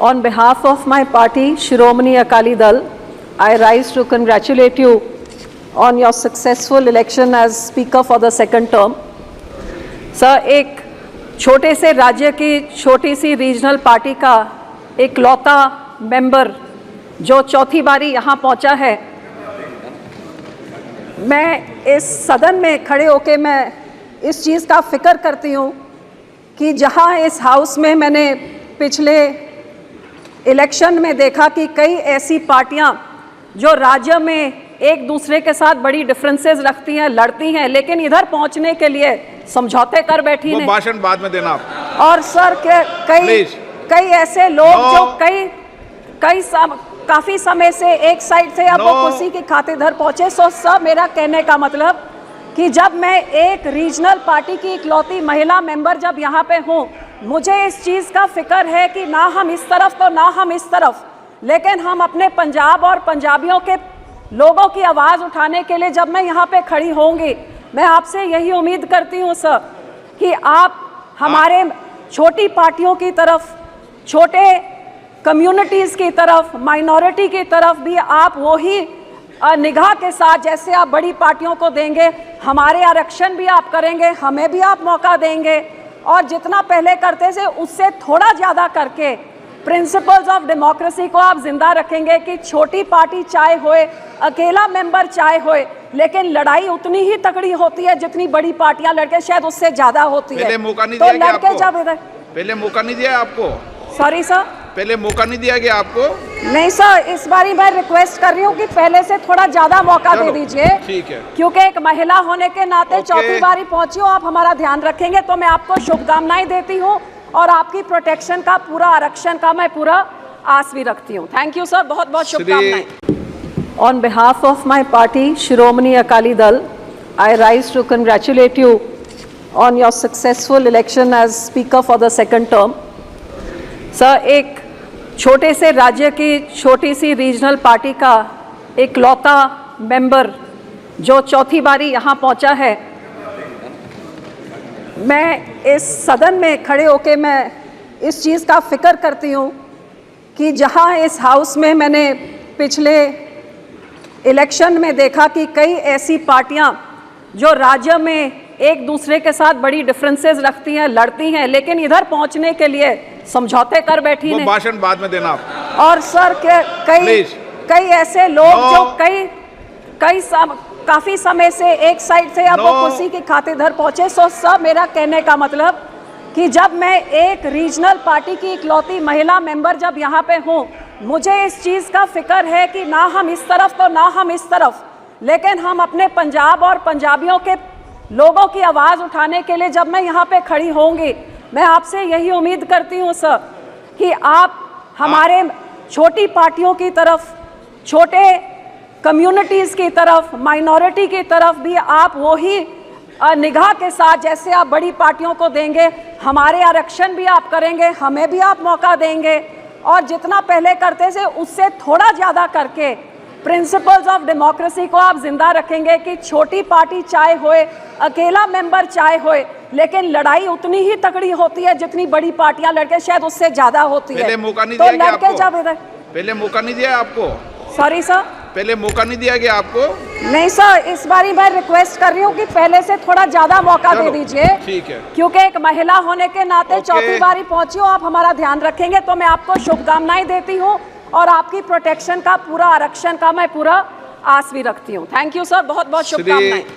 On behalf of my party, Shiromani Akali Dal, I rise to congratulate you on your successful election as Speaker for the second term. Sir, एक छोटे से राज्य की छोटी सी regional party का एक लौता member जो चौथी बारी यहाँ पहुँचा है, मैं इस सदन में खड़े होकर मैं इस चीज़ का फिक्र करती हूँ कि जहाँ इस हाउस में मैंने पिछले इलेक्शन में देखा कि कई ऐसी पार्टियां जो राज्य में एक दूसरे के साथ बड़ी डिफरेंसेस रखती हैं, लड़ती हैं, लेकिन इधर पहुंचने के लिए समझौते कर बैठी हैं। भाषण बाद में देना आप। और सर कई ऐसे लोग जो काफी समय से एक साइड से अब वो कुर्सी की खातिर इधर पहुंचे। सो सर, मेरा कहने का मतलब कि जब मैं एक रीजनल पार्टी की इकलौती महिला मेंबर जब यहाँ पे हूँ, मुझे इस चीज़ का फिक्र है कि ना हम इस तरफ तो ना हम इस तरफ, लेकिन हम अपने पंजाब और पंजाबियों के लोगों की आवाज़ उठाने के लिए जब मैं यहाँ पे खड़ी होंगी, मैं आपसे यही उम्मीद करती हूँ सर कि आप हमारे छोटी पार्टियों की तरफ, छोटे कम्युनिटीज़ की तरफ, माइनॉरिटी की तरफ भी आप वही निगाह के साथ जैसे आप बड़ी पार्टियों को देंगे, हमारे आरक्षण भी आप करेंगे, हमें भी आप मौका देंगे और जितना पहले करते थे उससे थोड़ा ज़्यादा करके प्रिंसिपल्स ऑफ डेमोक्रेसी को आप जिंदा रखेंगे कि छोटी पार्टी चाहे होए, अकेला मेंबर चाहे होए, लेकिन लड़ाई उतनी ही तगड़ी होती है जितनी बड़ी पार्टियां लड़के शायद उससे ज़्यादा होती है। पहले मौका नहीं तो दिया गया लड़के आपको? जब इधर पहले मौका नहीं दिया आपको? सॉरी सर, पहले मौका नहीं दिया गया आपको? नहीं सर, इस बारी मैं रिक्वेस्ट कर रही हूँ कि पहले से थोड़ा ज्यादा मौका दे दीजिए। ठीक है, क्योंकि एक महिला होने के नाते चौथी बारी पहुंची हो, आप हमारा ध्यान रखेंगे तो मैं आपको शुभकामनाएं देती हूँ और आपकी प्रोटेक्शन का, पूरा आरक्षण का मैं पूरा आस भी रखती हूँ। थैंक यू सर, बहुत बहुत शुभकामनाएं। On behalf of my party Shiromani Akali Dal, I rise to congratulate you on your successful election as speaker for the second term. Sir, एक छोटे से राज्य की छोटी सी रीजनल पार्टी का एक लौता मेंबर जो चौथी बारी यहाँ पहुँचा है, मैं इस सदन में खड़े होकर मैं इस चीज़ का फिक्र करती हूँ कि जहाँ इस हाउस में मैंने पिछले इलेक्शन में देखा कि कई ऐसी पार्टियां जो राज्य में एक दूसरे के साथ बड़ी डिफरेंसेस रखती हैं, लड़ती हैं, लेकिन इधर पहुंचने के लिए समझौते कर बैठी हैं। भाषण बाद में देना आप। और सर कई ऐसे लोग जो काफी समय से एक साइड से अब वो कुर्सी की खातिर इधर पहुंचे। सो सर, मेरा कहने का मतलब कि जब मैं एक रीजनल पार्टी की इकलौती महिला मेंबर जब यहाँ पे हूँ, मुझे इस चीज़ का फिक्र है कि ना हम इस तरफ तो ना हम इस तरफ, लेकिन हम अपने पंजाब और पंजाबियों के लोगों की आवाज़ उठाने के लिए जब मैं यहाँ पे खड़ी होंगी, मैं आपसे यही उम्मीद करती हूँ सर कि आप हमारे छोटी पार्टियों की तरफ, छोटे कम्युनिटीज़ की तरफ, माइनॉरिटी की तरफ भी आप वही निगाह के साथ जैसे आप बड़ी पार्टियों को देंगे, हमारे आरक्षण भी आप करेंगे, हमें भी आप मौका देंगे और जितना पहले करते थे उससे थोड़ा ज़्यादा करके प्रिंसिपल्स ऑफ डेमोक्रेसी को आप जिंदा रखेंगे कि छोटी पार्टी चाहे होए, अकेला मेंबर चाहे होए, लेकिन लड़ाई उतनी ही तगड़ी होती है जितनी बड़ी पार्टियां लड़के शायद उससे ज़्यादा होती है। पहले मौका नहीं तो दिया गया लड़के आपको? जब इधर पहले मौका नहीं दिया आपको? सॉरी सर, पहले मौका नहीं दिया गया आपको? नहीं सर, इस बारी मैं रिक्वेस्ट कर रही हूँ कि पहले से थोड़ा ज्यादा मौका दे दीजिए। ठीक है, क्योंकि एक महिला होने के नाते चौथी बारी पहुंची हो, आप हमारा ध्यान रखेंगे तो मैं आपको शुभकामनाएं देती हूँ और आपकी प्रोटेक्शन का, पूरा आरक्षण का मैं पूरा आस भी रखती हूँ। थैंक यू सर, बहुत बहुत शुभकामनाएं।